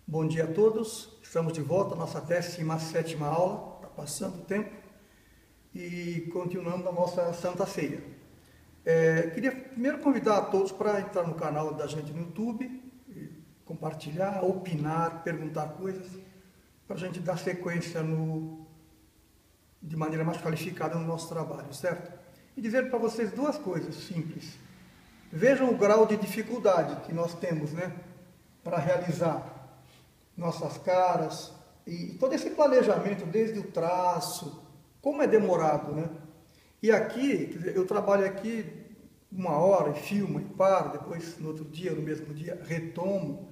Bom dia a todos, estamos de volta à nossa 17ª aula, está passando o tempo, e continuamos a nossa Santa Ceia. Queria primeiro convidar a todos para entrar no canal da gente no YouTube, compartilhar, opinar, perguntar coisas, para a gente dar sequência de maneira mais qualificada no nosso trabalho, certo? E dizer para vocês duas coisas simples. Vejam o grau de dificuldade que nós temos, para realizar nossas caras e todo esse planejamento, desde o traço, como é demorado, E aqui, quer dizer, eu trabalho aqui 1 hora e filmo e paro, depois no outro dia, no mesmo dia, retomo.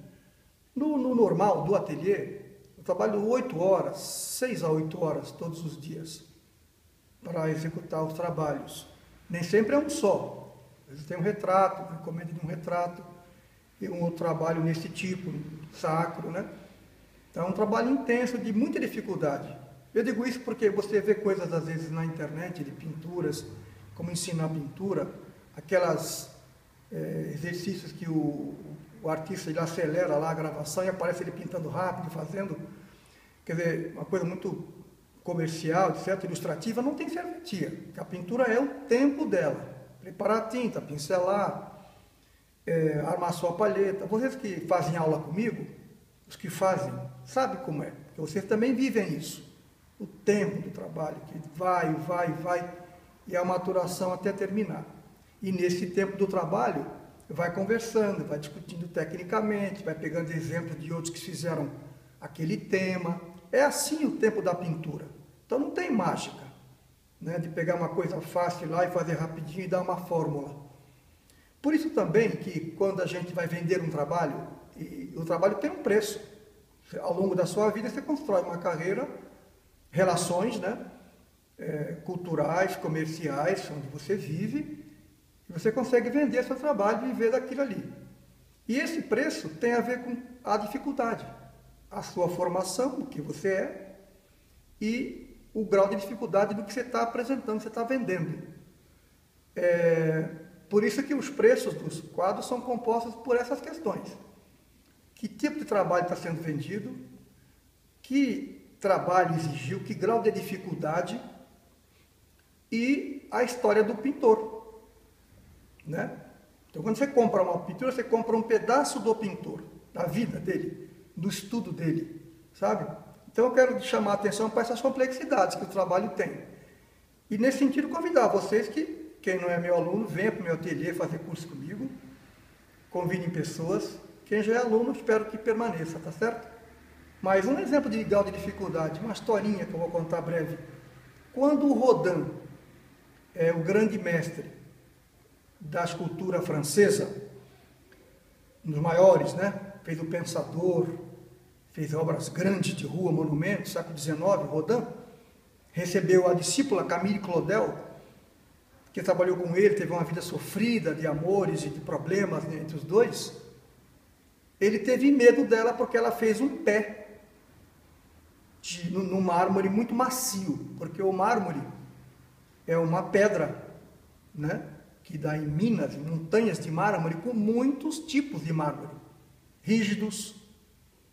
No normal do ateliê, eu trabalho 8 horas, 6 a 8 horas todos os dias para executar os trabalhos. Nem sempre é um só. Às vezes tem um retrato, uma encomenda de um retrato, e um outro trabalho nesse tipo, sacro, Então é um trabalho intenso, de muita dificuldade. Eu digo isso porque você vê coisas às vezes na internet, de pinturas, como ensinar pintura, aquelas exercícios que o artista ele acelera lá a gravação e aparece ele pintando rápido, fazendo, quer dizer, uma coisa muito comercial, etc., ilustrativa, não tem serventia, porque a pintura é o tempo dela. Preparar a tinta, pincelar, armar sua palheta. Vocês que fazem aula comigo, os que fazem, sabem como é, porque vocês também vivem isso. O tempo do trabalho, que vai, e a maturação até terminar. E nesse tempo do trabalho, vai conversando, vai discutindo tecnicamente, vai pegando exemplos de outros que fizeram aquele tema. É assim o tempo da pintura. Então não tem mágica, de pegar uma coisa fácil lá e fazer rapidinho e dar uma fórmula. Por isso também que quando a gente vai vender um trabalho, e o trabalho tem um preço. Ao longo da sua vida você constrói uma carreira, relações, culturais, comerciais, onde você vive, e você consegue vender seu trabalho e viver daquilo ali. E esse preço tem a ver com a dificuldade, a sua formação, o que você é, e o grau de dificuldade do que você está apresentando, você está vendendo. Por isso que os preços dos quadros são compostos por essas questões. Que tipo de trabalho está sendo vendido, que trabalho exigiu, que grau de dificuldade e a história do pintor, Então, quando você compra uma pintura, você compra um pedaço do pintor, da vida dele, do estudo dele, sabe? Então, eu quero chamar a atenção para essas complexidades que o trabalho tem. E, nesse sentido, convidar vocês que, quem não é meu aluno, venha para o meu ateliê fazer curso comigo, convidem pessoas. Quem já é aluno, espero que permaneça, tá certo? Mas um exemplo de grau de dificuldade, uma historinha que eu vou contar breve. Quando o Rodin, o grande mestre da escultura francesa, um dos maiores, fez o Pensador, fez obras grandes de rua, monumentos, século XIX, Rodin, recebeu a discípula Camille Claudel, que trabalhou com ele, teve uma vida sofrida de amores e de problemas entre os dois. Ele teve medo dela porque ela fez um pé no mármore muito macio, porque o mármore é uma pedra, que dá em minas, em montanhas de mármore, com muitos tipos de mármore, rígidos,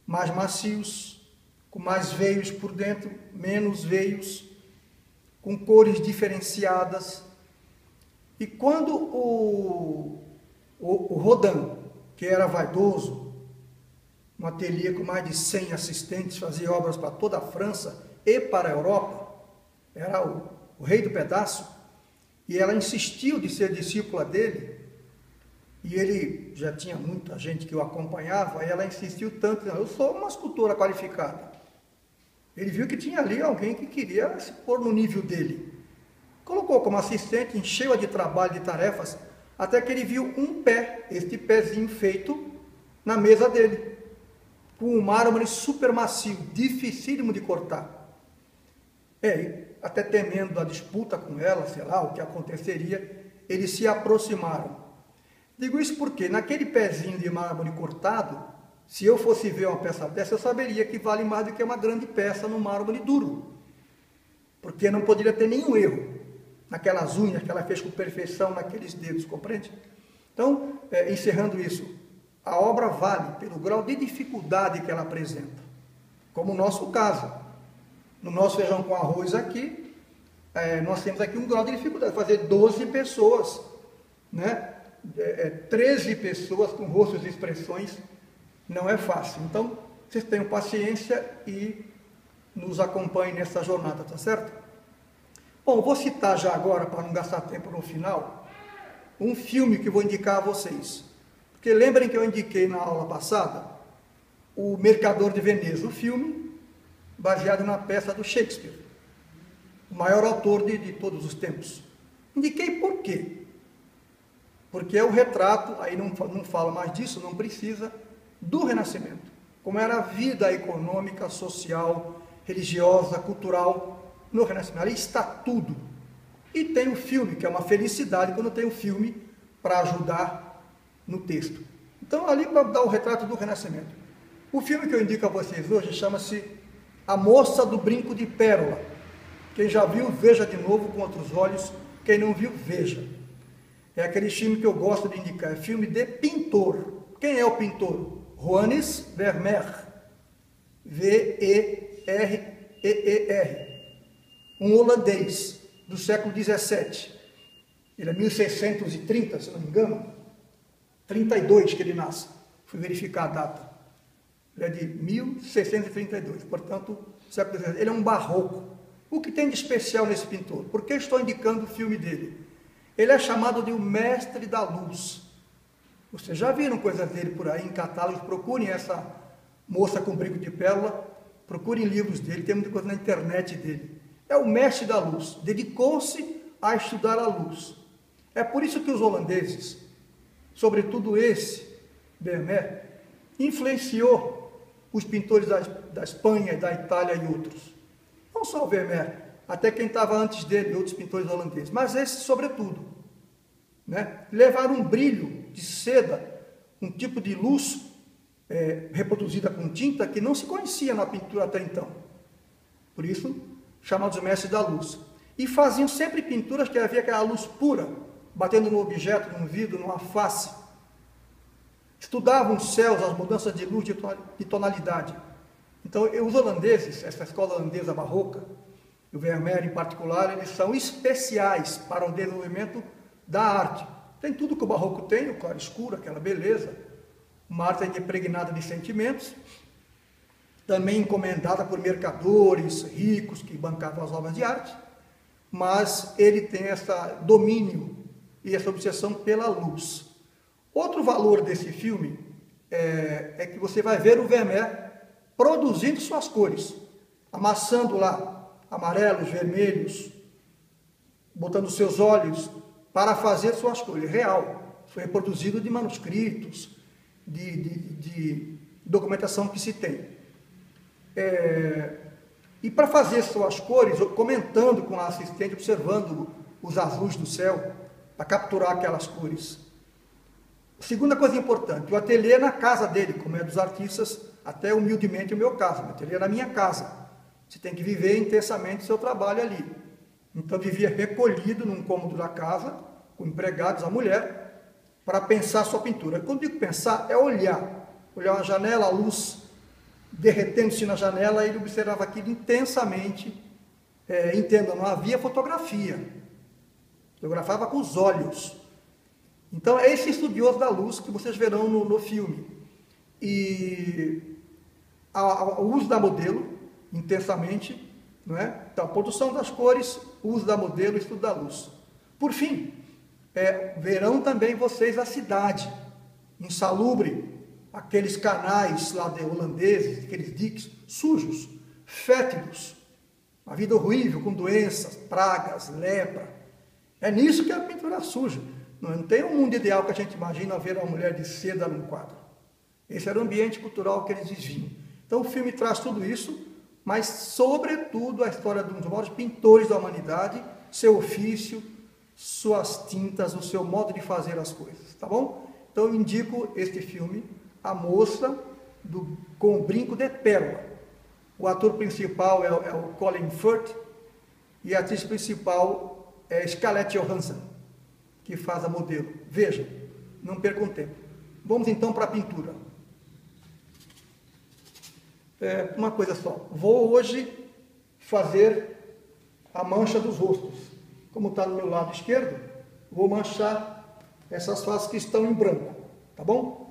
mais macios, com mais veios por dentro, menos veios, com cores diferenciadas. E quando o Rodin, que era vaidoso, um ateliê com mais de 100 assistentes, fazia obras para toda a França e para a Europa, era o rei do pedaço, e ela insistiu de ser discípula dele, e ele já tinha muita gente que o acompanhava, e ela insistiu tanto, eu sou uma escultora qualificada. Ele viu que tinha ali alguém que queria se pôr no nível dele. Colocou como assistente, encheu-a de trabalho, de tarefas, até que ele viu um pé, este pezinho feito na mesa dele, com um mármore super macio, dificílimo de cortar. Até temendo a disputa com ela, sei lá, o que aconteceria, eles se aproximaram. Digo isso porque, naquele pezinho de mármore cortado, se eu fosse ver uma peça dessa, eu saberia que vale mais do que uma grande peça no mármore duro. Porque não poderia ter nenhum erro naquelas unhas que ela fez com perfeição naqueles dedos, compreende? Então, encerrando isso, a obra vale pelo grau de dificuldade que ela apresenta, como o nosso caso. No nosso feijão com arroz aqui, nós temos aqui um grau de dificuldade, fazer 12 pessoas, né? 13 pessoas com rostos e expressões, não é fácil. Então, vocês tenham paciência e nos acompanhem nessa jornada, tá certo? Bom, vou citar já agora, para não gastar tempo no final, um filme que vou indicar a vocês. Porque lembrem que eu indiquei na aula passada O Mercador de Veneza, o filme baseado na peça do Shakespeare, o maior autor de todos os tempos. Indiquei por quê? Porque é o retrato, aí não falo mais disso, não precisa, do Renascimento. Como era a vida econômica, social, religiosa, cultural no Renascimento. Ali está tudo. E tem o filme, que é uma felicidade quando tem o filme para ajudar no texto. Então, ali para dar o retrato do Renascimento. O filme que eu indico a vocês hoje chama-se A Moça do Brinco de Pérola. Quem já viu, veja de novo com outros olhos. Quem não viu, veja. É aquele filme que eu gosto de indicar. É filme de pintor. Quem é o pintor? Johannes Vermeer. V-E-R-E-E-R. Um holandês do século 17. Ele é 1630, se não me engano. 32 que ele nasce. Fui verificar a data. Ele é de 1632, portanto, século 17. Ele é um barroco. O que tem de especial nesse pintor? Por que estou indicando o filme dele? Ele é chamado de o mestre da luz. Vocês já viram coisas dele por aí em catálogos? Procurem essa moça com brinco de pérola, procurem livros dele, tem muita coisa na internet dele. É o mestre da luz, dedicou-se a estudar a luz. É por isso que os holandeses, sobretudo esse, Vermeer, influenciou os pintores da Espanha, da Itália e outros. Não só o Vermeer, até quem estava antes dele, outros pintores holandeses, mas esse sobretudo. Né? Levaram um brilho de seda, um tipo de luz reproduzida com tinta que não se conhecia na pintura até então. Por isso, chamados mestres da luz. E faziam sempre pinturas que havia aquela luz pura, batendo no objeto, num vidro, numa face. Estudavam os céus, as mudanças de luz, de tonalidade. Então, os holandeses, essa escola holandesa barroca, e o Vermeer em particular, eles são especiais para o desenvolvimento da arte. Tem tudo que o barroco tem, o claro escuro, aquela beleza, uma arte impregnada de sentimentos, também encomendada por mercadores ricos que bancavam as obras de arte, mas ele tem esse domínio e essa obsessão pela luz. Outro valor desse filme é que você vai ver o Vermeer produzindo suas cores, amassando lá amarelos, vermelhos, botando seus olhos para fazer suas cores. Real, foi reproduzido de manuscritos, de documentação que se tem. E para fazer suas cores, comentando com a assistente, observando os azuis do céu, para capturar aquelas cores. Segunda coisa importante, o ateliê na casa dele, como é dos artistas, até humildemente o meu caso, o ateliê na minha casa. Você tem que viver intensamente o seu trabalho ali. Então vivia recolhido num cômodo da casa, com empregados, a mulher, para pensar sua pintura. Quando digo pensar, é olhar uma janela, a luz derretendo-se na janela, ele observava aquilo intensamente. Entenda, não havia fotografia, fotografava com os olhos. Então é esse estudioso da luz que vocês verão no filme. E o uso da modelo, intensamente, não é? Então, a produção das cores, o uso da modelo, o estudo da luz. Por fim, verão também vocês a cidade, insalubre, aqueles canais lá de holandeses, aqueles diques sujos, fétidos, uma vida horrível, com doenças, pragas, lepra. É nisso que a pintura suja. Não tem um mundo ideal que a gente imagina ver uma mulher de seda num quadro. Esse era o ambiente cultural que eles viviam. Então o filme traz tudo isso, mas sobretudo a história de um dos maiores pintores da humanidade, seu ofício, suas tintas, o seu modo de fazer as coisas, tá bom? Então eu indico este filme, A Moça com o Brinco de Pérola. O ator principal é o Colin Firth e a atriz principal é Scarlett Johansson, que faz a modelo. Vejam, não percam tempo. Vamos então para a pintura. Uma coisa só, vou hoje fazer a mancha dos rostos. Como está no meu lado esquerdo, vou manchar essas faces que estão em branco, tá bom?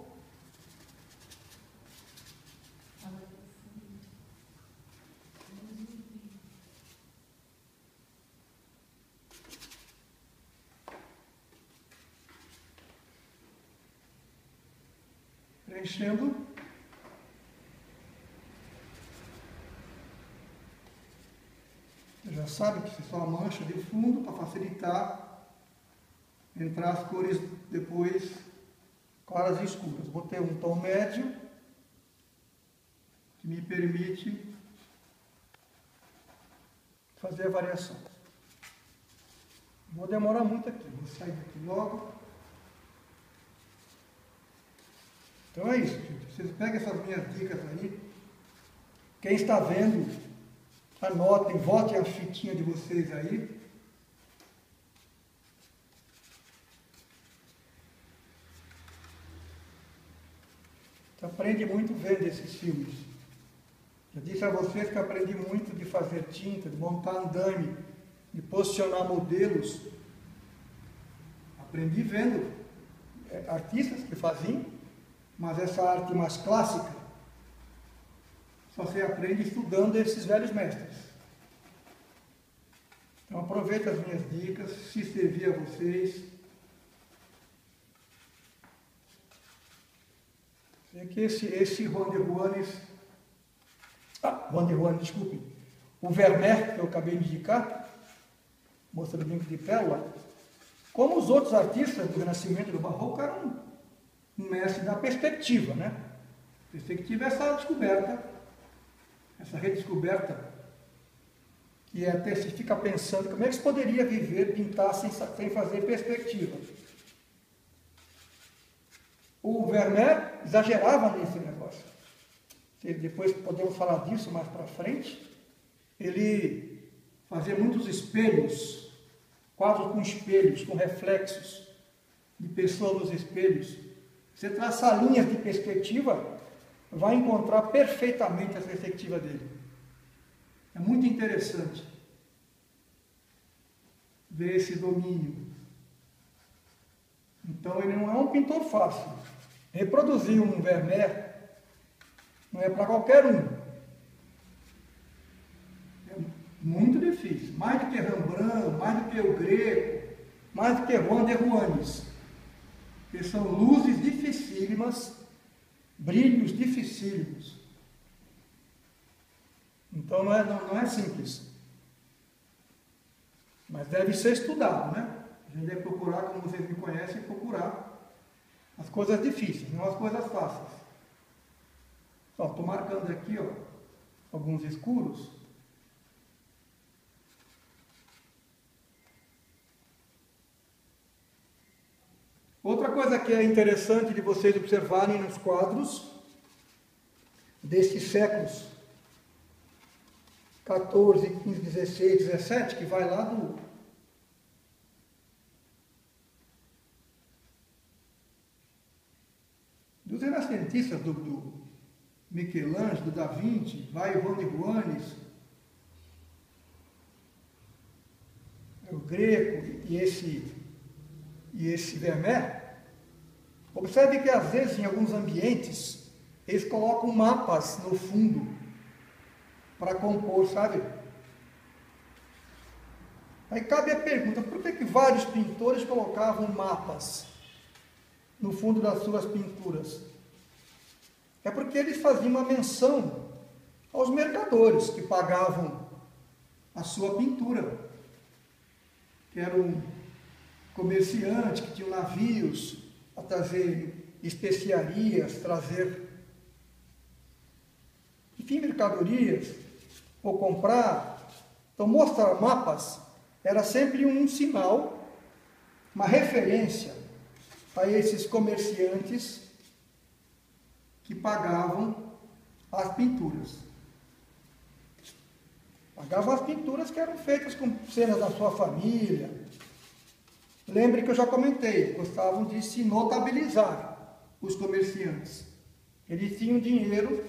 Preenchendo. Você já sabe que isso é uma mancha de fundo para facilitar entrar as cores depois claras e escuras. Botei um tom médio que me permite fazer a variação. Vou demorar muito aqui, vou sair daqui logo. Então é isso, gente. Vocês pegam essas minhas dicas aí. Quem está vendo, anotem, votem a fitinha de vocês aí. Você aprende muito vendo esses filmes. Já disse a vocês que aprendi muito de fazer tinta, de montar andame, de posicionar modelos. Aprendi vendo artistas que faziam, mas essa arte mais clássica só se aprende estudando esses velhos mestres. Então aproveite as minhas dicas, se servir a vocês. É que esse Juan de Juanes, desculpe, o Vermeer, que eu acabei de indicar, moça do brinco de pérola, como os outros artistas do Renascimento e do Barroco, eram um mestre da perspectiva, né? Perspectiva é essa descoberta, essa redescoberta, que até se fica pensando como é que se poderia viver, pintar sem fazer perspectiva. O Vermeer exagerava nesse negócio. Depois podemos falar disso mais para frente. Ele fazia muitos espelhos, quadros com espelhos, com reflexos de pessoas nos espelhos. Você traçar linhas de perspectiva, vai encontrar perfeitamente a perspectiva dele. É muito interessante ver esse domínio. Então ele não é um pintor fácil. Reproduzir um Vermeer não é para qualquer um. É muito difícil. Mais do que Rembrandt, mais do que o Greco, mais do que Juan de Juanes. Que são luzes dificílimas, brilhos dificílimos. Então não é simples. Mas deve ser estudado, né? A gente deve procurar, como vocês me conhecem, procurar as coisas difíceis, não as coisas fáceis. Estou marcando aqui, ó, alguns escuros. Outra coisa que é interessante de vocês observarem nos quadros desses séculos 14, 15, 16, 17, que vai lá dos renascentistas, do Michelangelo, do Da Vinci, vai o Juan de Juanes, o Greco e esse Vermeer. Observe que às vezes em alguns ambientes eles colocam mapas no fundo para compor, sabe? Aí cabe a pergunta, por que vários pintores colocavam mapas no fundo das suas pinturas? É porque eles faziam uma menção aos mercadores que pagavam a sua pintura, que era um comerciante que tinha navios a trazer especiarias, trazer, enfim, mercadorias, ou comprar. Então, mostrar mapas era sempre um sinal, uma referência a esses comerciantes que pagavam as pinturas. Pagavam as pinturas que eram feitas com cenas da sua família. Lembre que eu já comentei, gostavam de se notabilizar. os comerciantes. Eles tinham dinheiro,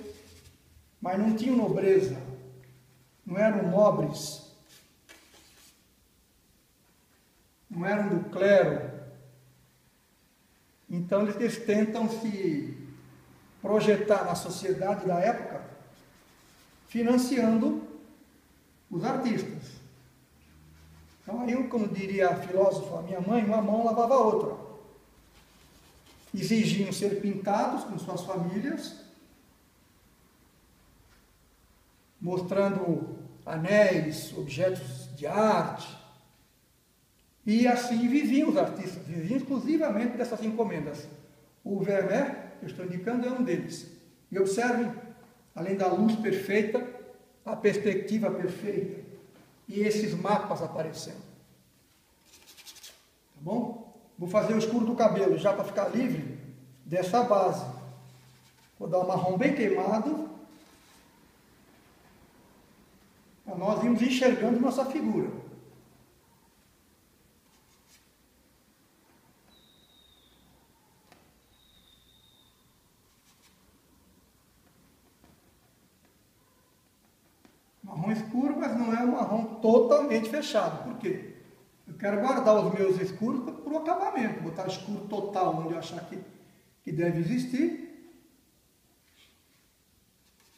mas não tinham nobreza, não eram nobres, não eram do clero. Então eles tentam se projetar na sociedade da época, financiando os artistas. Então aí, como diria a filósofa, minha mãe, uma mão lavava a outra. Exigiam ser pintados com suas famílias, mostrando anéis, objetos de arte. E assim viviam os artistas, viviam exclusivamente dessas encomendas. O Vermeer, que eu estou indicando, é um deles. E observem, além da luz perfeita, a perspectiva perfeita e esses mapas aparecendo. Tá bom? Vou fazer o escuro do cabelo já para ficar livre dessa base. Vou dar um marrom bem queimado para nós irmos enxergando nossa figura. Marrom escuro, mas não é um marrom totalmente fechado. Por quê? Eu quero guardar os meus escuros para o acabamento, botar escuro total onde eu achar que deve existir.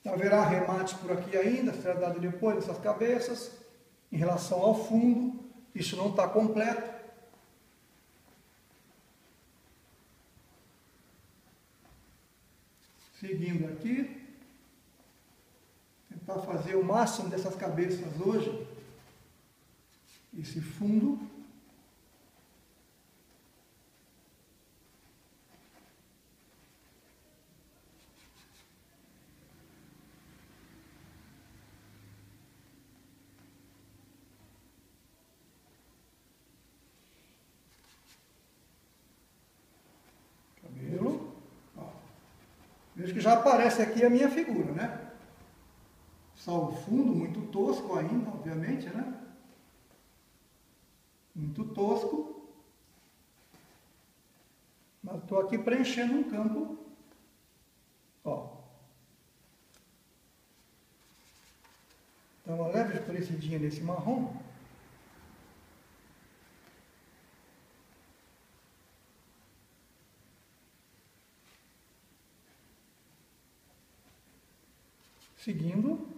Haverá remates por aqui ainda, será dado depois dessas cabeças. Em relação ao fundo, isso não está completo. Seguindo aqui. Tentar fazer o máximo dessas cabeças hoje, esse fundo. Cabelo. Ó. Vejo que já aparece aqui a minha figura, né? Só o fundo, muito tosco ainda, obviamente, né? Muito tosco. Mas estou aqui preenchendo um campo. Ó. Dá uma leve escurecidinha nesse marrom. Seguindo.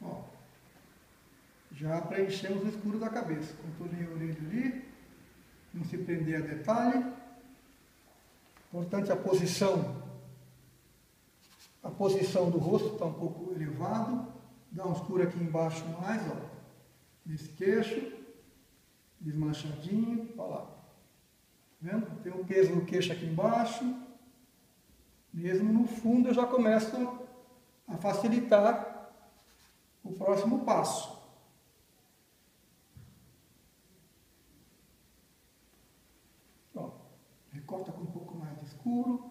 Ó, já preenchemos o escuro da cabeça. Contornei a orelha ali, não se prender a detalhe. Importante a posição do rosto está um pouco elevado. Dá um escuro aqui embaixo mais, ó, nesse queixo, desmanchadinho, olha lá. Tá vendo? Tem um peso no queixo aqui embaixo. Mesmo no fundo eu já começo a facilitar o próximo passo. Ó, recorta com um pouco mais de escuro.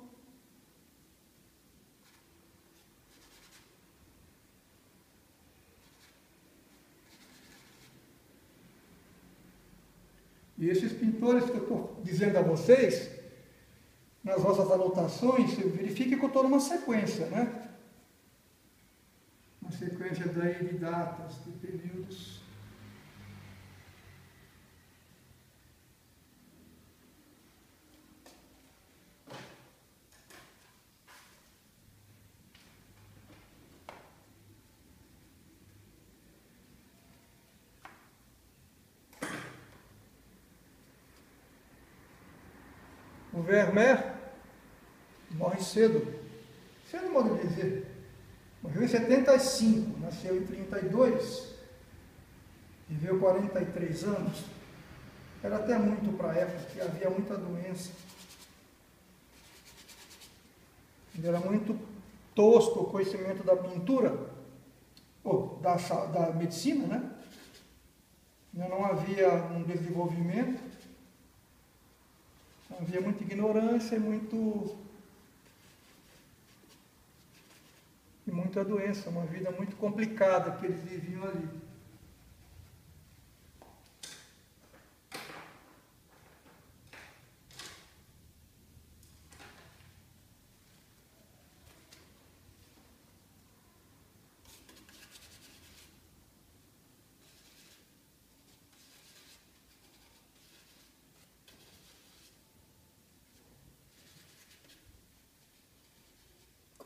E esses pintores que eu estou dizendo a vocês, nas vossas anotações, verifique que eu estou numa sequência, né? Uma sequência daí de datas, de períodos. O Vermeer morre cedo, cedo modo de dizer. Morreu em 75, nasceu em 32, viveu 43 anos. Era até muito para a época, porque havia muita doença. Ele era muito tosco o conhecimento da pintura, ou da medicina, né? Não havia um desenvolvimento, havia muita ignorância e muita doença, uma vida muito complicada que eles viviam ali.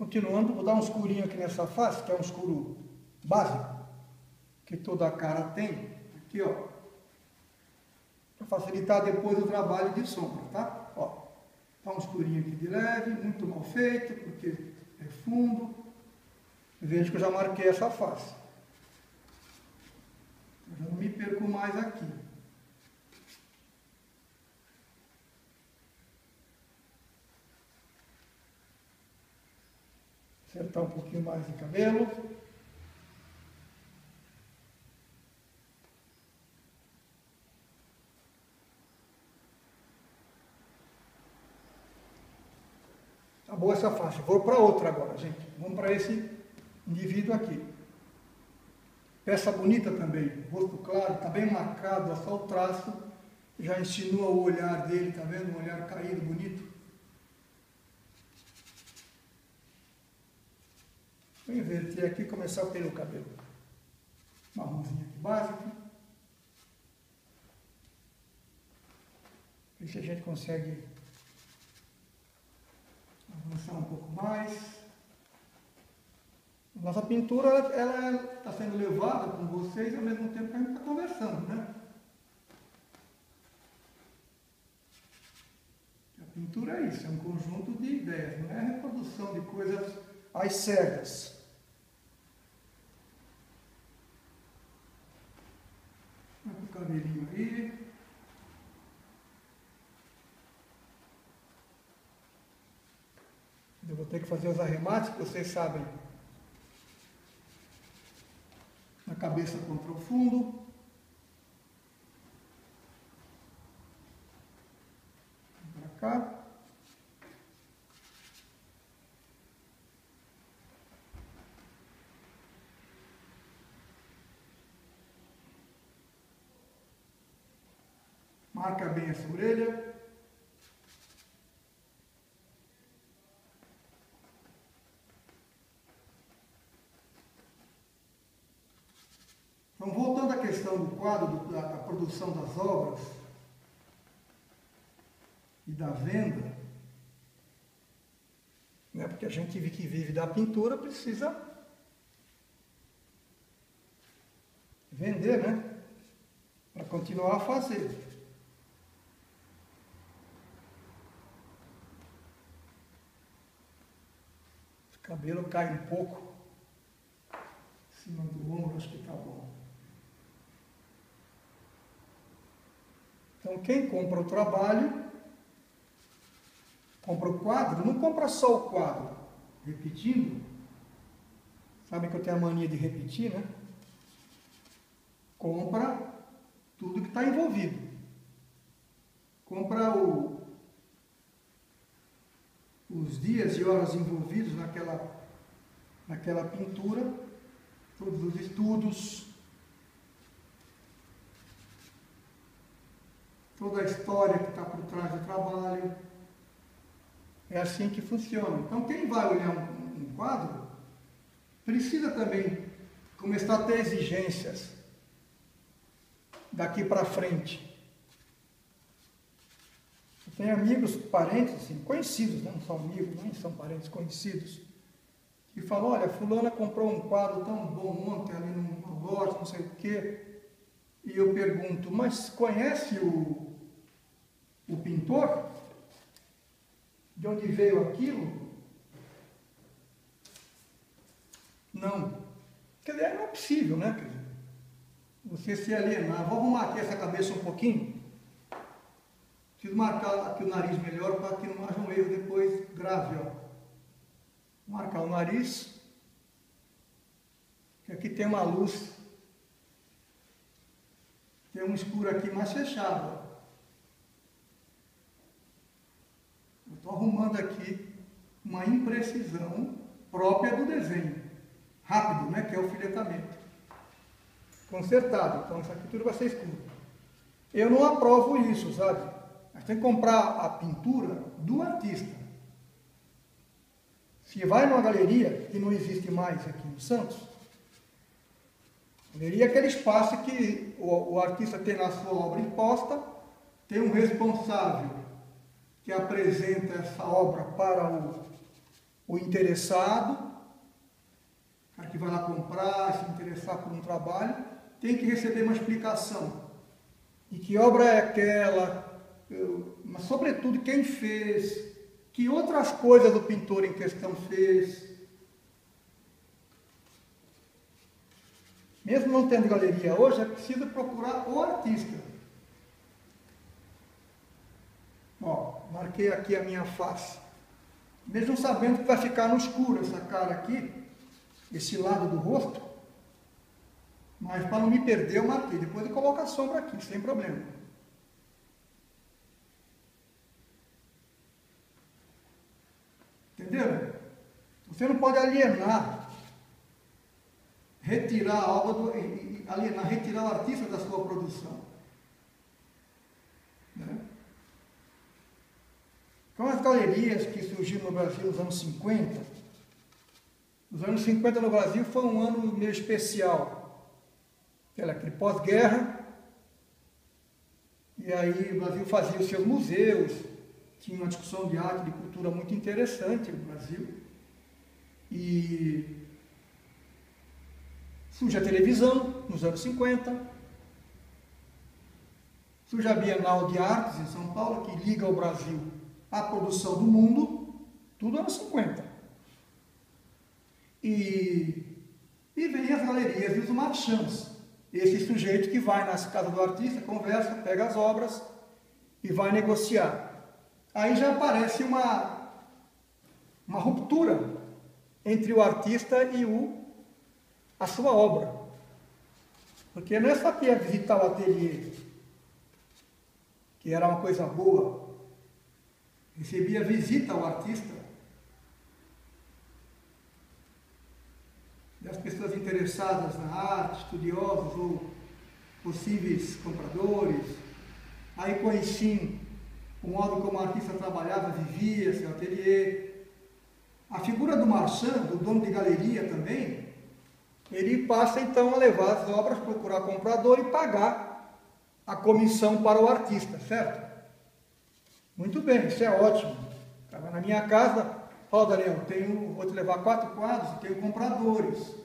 Continuando, vou dar um escurinho aqui nessa face, que é um escuro básico, que toda a cara tem, aqui ó, para facilitar depois o trabalho de sombra, tá? Ó, tá um escurinho aqui de leve, muito mal feito, porque é fundo. Veja que eu já marquei essa face. Eu já não me perco mais aqui. Acertar um pouquinho mais de cabelo. Tá boa essa faixa. Vou para outra agora, gente. Vamos para esse indivíduo aqui. Peça bonita também. Rosto claro, está bem marcado, é só o traço. Já insinua o olhar dele, tá vendo? Um olhar caído, bonito. Vou inverter aqui e começar pelo cabelo. Marronzinho aqui básico. Ver se a gente consegue avançar um pouco mais. Nossa pintura, ela está sendo levada com vocês ao mesmo tempo que a gente está conversando, né? A pintura é isso, é um conjunto de ideias, não é a reprodução de coisas às cegas. Vai com o cabelinho aí. Eu vou ter que fazer os arremates, que vocês sabem. Na cabeça contra o fundo. Para cá. Marca bem essa orelha. Então, voltando à questão do quadro, da produção das obras e da venda, né? Porque a gente que vive da pintura precisa vender, né? Para continuar a fazer. O cabelo cai um pouco em cima do ombro, acho que está bom. Então, quem compra o trabalho, compra o quadro, não compra só o quadro, repetindo. Sabem que eu tenho a mania de repetir, né? Compra tudo que está envolvido. Compra os dias e horas envolvidos naquela pintura, todos os estudos, toda a história que está por trás do trabalho. É assim que funciona. Então, quem vai olhar um quadro, precisa também começar a ter exigências daqui para frente. Eu tenho amigos, parentes, assim, conhecidos, né? Não são amigos, nem são parentes conhecidos, que falam, olha, fulana comprou um quadro tão bom ontem ali numa loja, não sei o quê. E eu pergunto, mas conhece o pintor? De onde veio aquilo? Não. Quer dizer, não é possível, né? Quer dizer, você se alienar. Vou arrumar aqui essa cabeça um pouquinho. Preciso marcar aqui o nariz melhor para que não haja um erro depois grave, ó. Vou marcar o nariz. Que aqui tem uma luz. Tem um escuro aqui mais fechado, ó. Estou arrumando aqui uma imprecisão própria do desenho. Rápido, né? Que é o filetamento. Consertado. Então, isso aqui tudo vai ser escuro. Eu não aprovo isso, sabe? Mas tem que comprar a pintura do artista. Se vai numa galeria, que não existe mais aqui em Santos, galeria é aquele espaço que o artista tem na sua obra imposta, tem um responsável que apresenta essa obra para o o interessado, o cara que vai lá comprar, se interessar por um trabalho, tem que receber uma explicação. E que obra é aquela, mas sobretudo quem fez, que outras coisas o pintor em questão fez. Mesmo não tendo galeria hoje, é preciso procurar o artista. Ó, marquei aqui a minha face. Mesmo sabendo que vai ficar no escuro essa cara aqui, esse lado do rosto, mas para não me perder eu marquei. Depois eu coloco a sombra aqui, sem problema. Entenderam? Você não pode alienar, retirar a obra alienar, retirar o artista da sua produção. Né? Então as galerias que surgiram no Brasil nos anos 50, os anos 50 no Brasil foi um ano meio especial. Era aquele pós-guerra, e aí o Brasil fazia os seus museus, tinha uma discussão de arte e de cultura muito interessante no Brasil. E surge a televisão nos anos 50, surge a Bienal de Artes em São Paulo, que liga o Brasil à produção do mundo, tudo anos 50. E vem as galerias e os marchands, esse sujeito que vai nas casas do artista, conversa, pega as obras e vai negociar. Aí já aparece uma ruptura entre o artista e a sua obra. Porque não é só que ia visitar o ateliê, que era uma coisa boa, recebia visita ao artista, das pessoas interessadas na arte, estudiosos ou possíveis compradores. Aí conheciam o modo como o artista trabalhava, vivia seu ateliê. A figura do marchand, do dono de galeria também, ele passa então a levar as obras, procurar comprador e pagar a comissão para o artista, certo? Muito bem, isso é ótimo. Estava na minha casa, fala, Daniel, vou te levar 4 quadros, tenho compradores,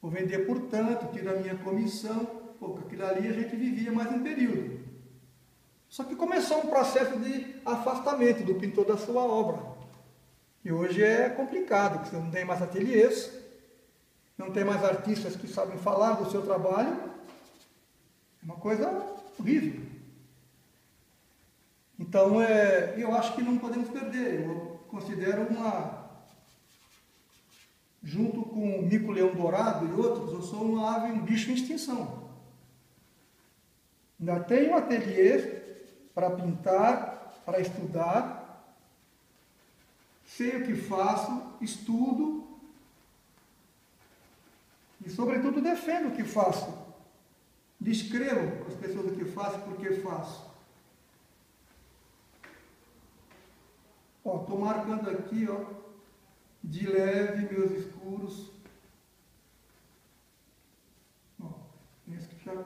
vou vender por tanto, tiro a minha comissão, pô, aquilo ali a gente vivia mais um período. Só que começou um processo de afastamento do pintor da sua obra. E hoje é complicado, porque você não tem mais ateliês, não tem mais artistas que sabem falar do seu trabalho. É uma coisa horrível. Então, eu acho que não podemos perder. Eu considero junto com o mico-leão dourado e outros, eu sou uma ave, um bicho em extinção. Ainda tenho ateliê para pintar, para estudar, sei o que faço, estudo e, sobretudo, defendo o que faço. Descrevo para as pessoas o que faço e por que faço. Estou marcando aqui, de leve, meus escuros. Esse que já está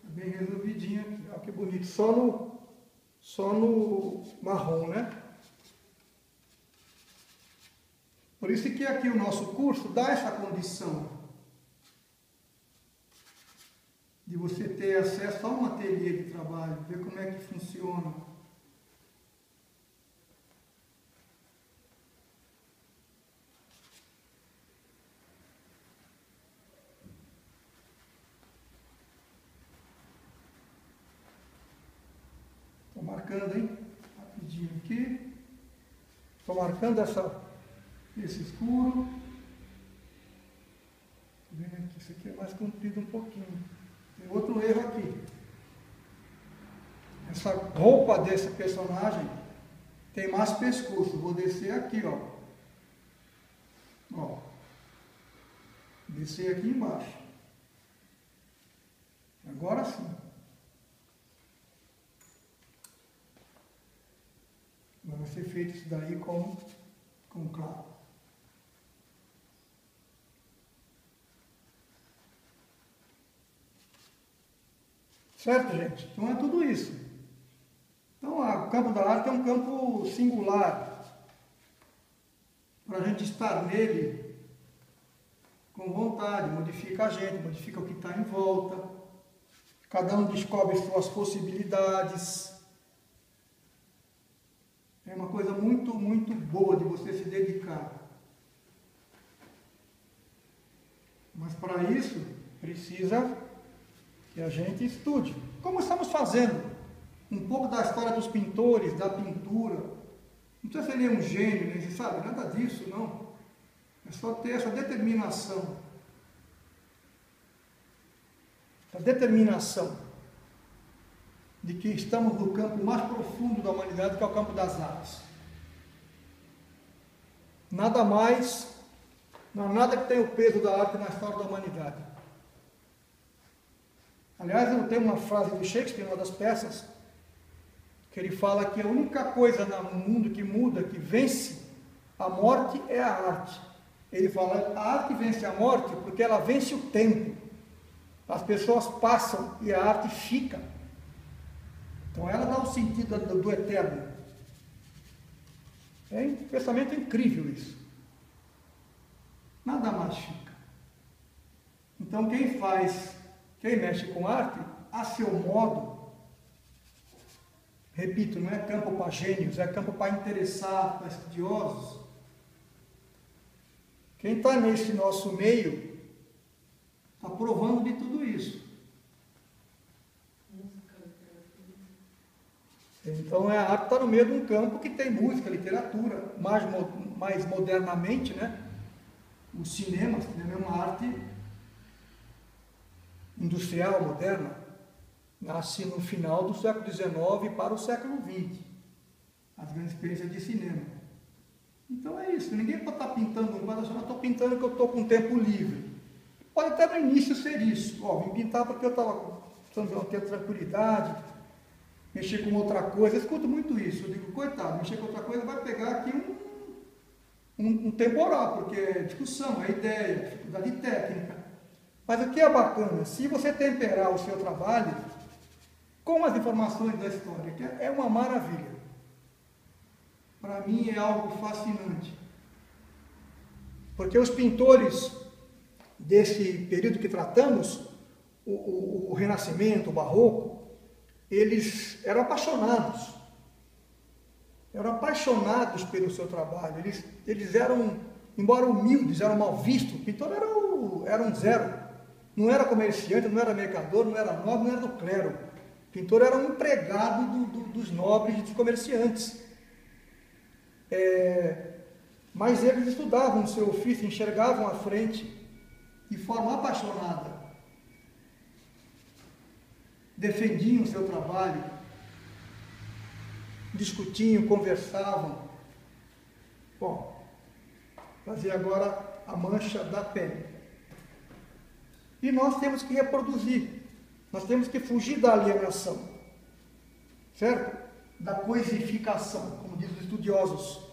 bem resolvidinho aqui. Olha que bonito. Só no marrom, né? Por isso que aqui o nosso curso dá essa condição de você ter acesso a um ateliê de trabalho, ver como é que funciona. Estou marcando, hein? Rapidinho aqui. Estou marcando esse escuro. Estou vendo aqui, isso aqui é mais comprido um pouquinho. Tem outro erro aqui. Essa roupa desse personagem tem mais pescoço. Vou descer aqui, Descer aqui embaixo. Agora sim. Vai ser feito isso daí com claro. Certo, gente? Então é tudo isso. Então o campo da arte é um campo singular. para a gente estar nele com vontade, modifica a gente, modifica o que está em volta, cada um descobre suas possibilidades. É uma coisa muito, muito boa de você se dedicar. Mas para isso, precisa que a gente estude. Como estamos fazendo? Um pouco da história dos pintores, da pintura. Não precisa ser nenhum gênio, nem se sabe, nada disso, não. É só ter essa determinação. A determinação de que estamos no campo mais profundo da humanidade, que é o campo das artes. Nada mais, não há nada que tenha o peso da arte na história da humanidade. Aliás, eu tenho uma frase do Shakespeare, uma das peças, que ele fala que a única coisa no mundo que muda, que vence a morte, é a arte. Ele fala, a arte vence a morte porque ela vence o tempo. As pessoas passam e a arte fica. Então ela dá o sentido do eterno. É um pensamento incrível isso. Nada mais fica. Então quem mexe com arte, a seu modo, repito, não é campo para gênios, é campo para interessados, para estudiosos. Quem está nesse nosso meio, está provando de tudo isso. Então a arte está no meio de um campo que tem música, literatura, mais modernamente, né? O cinema é uma arte industrial, moderna, nasce no final do século XIX para o século XX, as grandes experiências de cinema. Então é isso, ninguém pode estar pintando um quadro, eu estou pintando porque eu estou com tempo livre. Pode até no início ser isso, vim pintar porque eu estava precisando ter tranquilidade, mexer com outra coisa. Eu escuto muito isso, eu digo, coitado, mexer com outra coisa vai pegar aqui um temporal, porque é discussão, é ideia, dificuldade técnica. Mas o que é bacana, se você temperar o seu trabalho com as informações da história, que é uma maravilha. Para mim é algo fascinante. Porque os pintores desse período que tratamos, o Renascimento, o Barroco, eles eram apaixonados. Eram apaixonados pelo seu trabalho. Eles eram, embora humildes, eram mal vistos. O pintor era um zero. Não era comerciante, não era mercador, não era nobre, não era do clero. O pintor era um empregado dos nobres e dos comerciantes. Mas eles estudavam o seu ofício, enxergavam à frente de forma apaixonada. Defendiam o seu trabalho, discutiam, conversavam. Bom, fazer agora a mancha da pele. E nós temos que reproduzir, nós temos que fugir da alienação, certo? Da coisificação, como dizem os estudiosos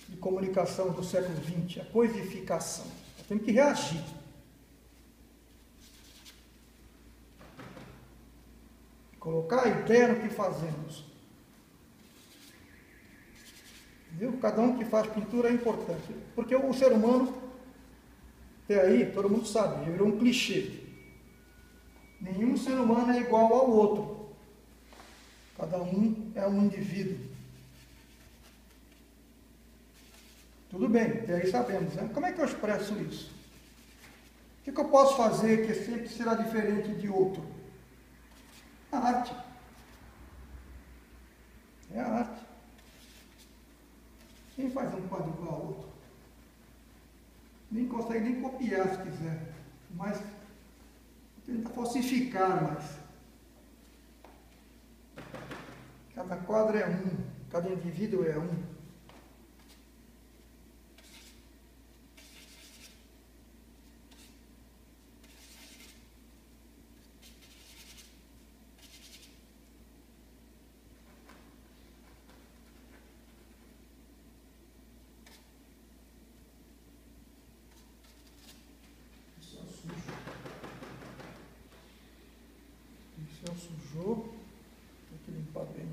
de comunicação do século XX, a coisificação. Nós temos que reagir. Colocar a ideia no que fazemos. Viu? Cada um que faz pintura é importante, porque o ser humano, até aí, todo mundo sabe, virou um clichê. Nenhum ser humano é igual ao outro. Cada um é um indivíduo. Tudo bem, até aí sabemos, né? Como é que eu expresso isso? O que eu posso fazer que sempre será diferente de outro? A arte. É a arte. Quem faz um quadro igual ao outro? Nem consegue nem copiar se quiser, mas tenta falsificar mais. Cada quadro é um, cada indivíduo é um. Sujou, tem que limpar bem.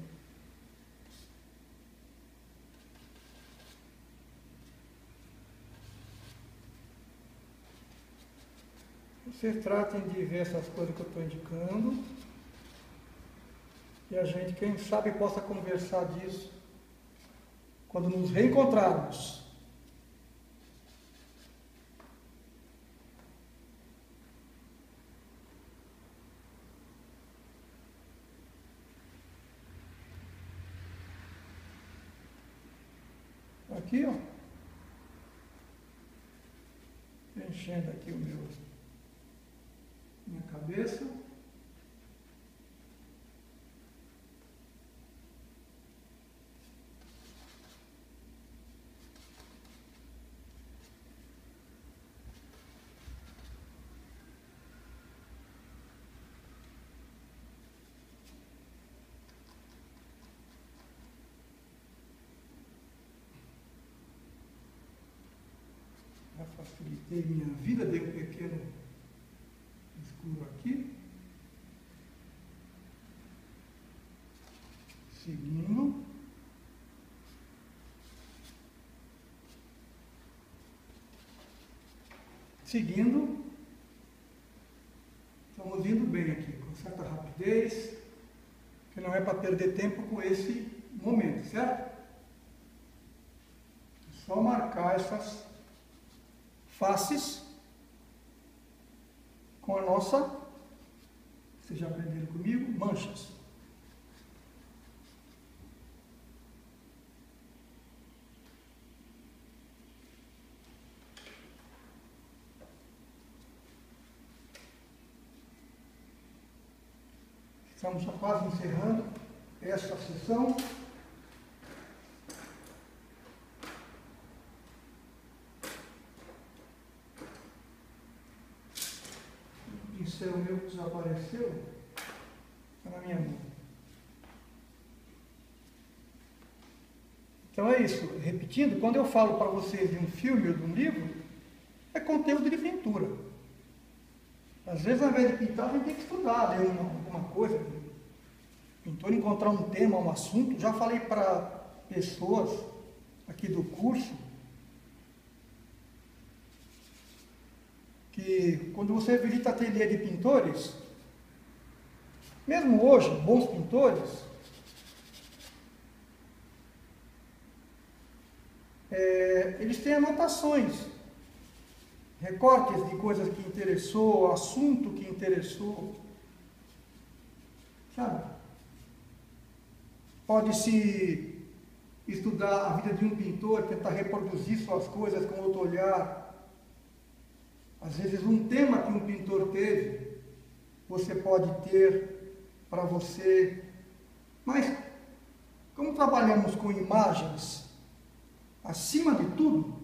Vocês tratem de ver essas coisas que eu estou indicando. E a gente, quem sabe, possa conversar disso quando nos reencontrarmos. Aqui, ó. Preenchendo aqui minha cabeça. Já facilitei minha vida, dei um pequeno escuro aqui. Seguindo. Seguindo. Estamos indo bem aqui, com certa rapidez, que não é para perder tempo com esse momento, certo? É só marcar essas faces com a nossa, vocês já aprenderam comigo, manchas. Estamos já quase encerrando esta sessão. O pincel meu desapareceu. Está na minha mão. Então é isso. Repetindo, quando eu falo para vocês de um filme ou de um livro, é conteúdo de pintura. Às vezes, ao invés de pintar, a gente tem que estudar, ler alguma coisa. O pintor encontrar um tema, um assunto. Já falei para pessoas aqui do curso que quando você visita ateliê de pintores, mesmo hoje, bons pintores, eles têm anotações, recortes de coisas que interessou, assunto que interessou, sabe? Pode-se estudar a vida de um pintor, tentar reproduzir suas coisas com outro olhar. Às vezes um tema que um pintor teve, você pode ter para você. Mas, como trabalhamos com imagens, acima de tudo,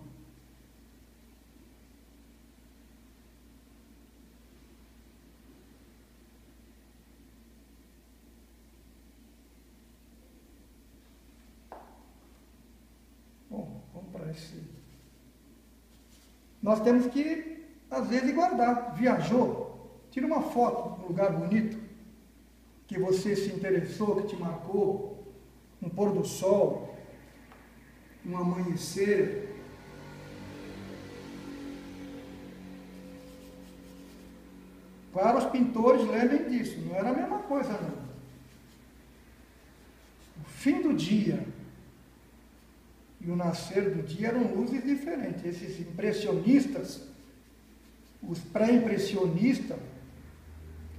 nós temos que, às vezes, guardar. Viajou, tira uma foto num lugar bonito, que você se interessou, que te marcou, um pôr do sol, um amanhecer. Claro, os pintores lembrem disso, não era a mesma coisa, não. O fim do dia e o nascer do dia eram luzes diferentes. Esses impressionistas, os pré-impressionistas,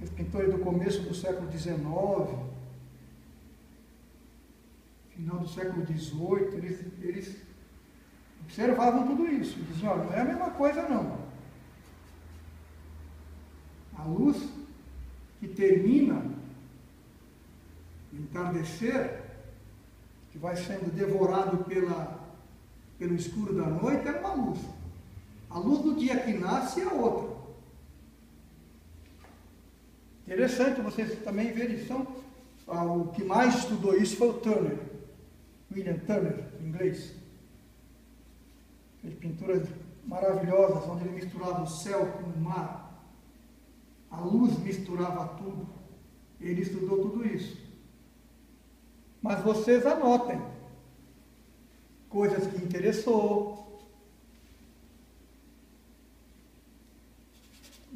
os pintores do começo do século XIX, final do século XVIII, eles observavam tudo isso. E diziam, olha, não é a mesma coisa não. A luz que termina o entardecer, que vai sendo devorado pelo escuro da noite, é uma luz. A luz do dia que nasce é outra. Interessante vocês também verem isso. O que mais estudou isso foi o Turner, William Turner, em inglês. Fez pinturas maravilhosas, onde ele misturava o céu com o mar. A luz misturava tudo. Ele estudou tudo isso. Mas vocês anotem coisas que interessou.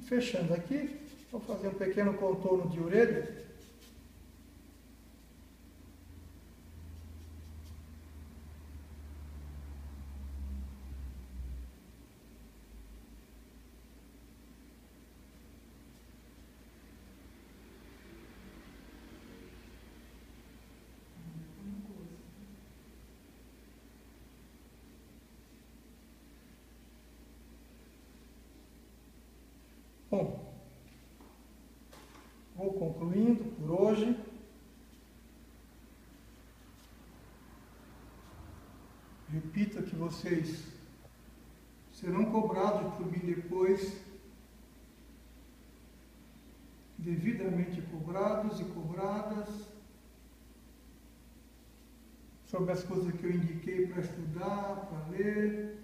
fechando aqui, vou fazer um pequeno contorno de orelha. Bom, vou concluindo por hoje. Repito que vocês serão cobrados por mim depois, devidamente cobrados e cobradas, sobre as coisas que eu indiquei para estudar, para ler.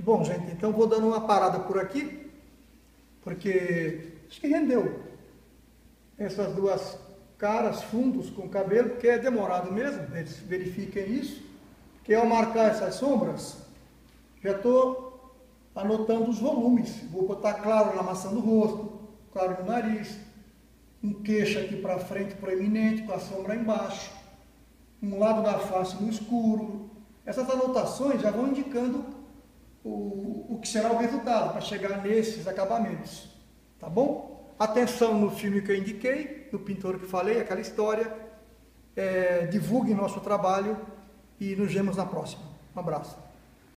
Bom, gente, então vou dando uma parada por aqui, porque acho que rendeu essas duas caras, fundos com cabelo, porque é demorado mesmo, verifiquem isso, porque ao marcar essas sombras, já estou anotando os volumes. Vou botar claro na maçã do rosto, claro no nariz, um queixo aqui para frente proeminente, com a sombra embaixo, um lado da face no escuro. Essas anotações já vão indicando o que será o resultado, para chegar nesses acabamentos. Tá bom? Atenção no filme que eu indiquei, no pintor que falei, aquela história. Divulguem nosso trabalho e nos vemos na próxima. Um abraço.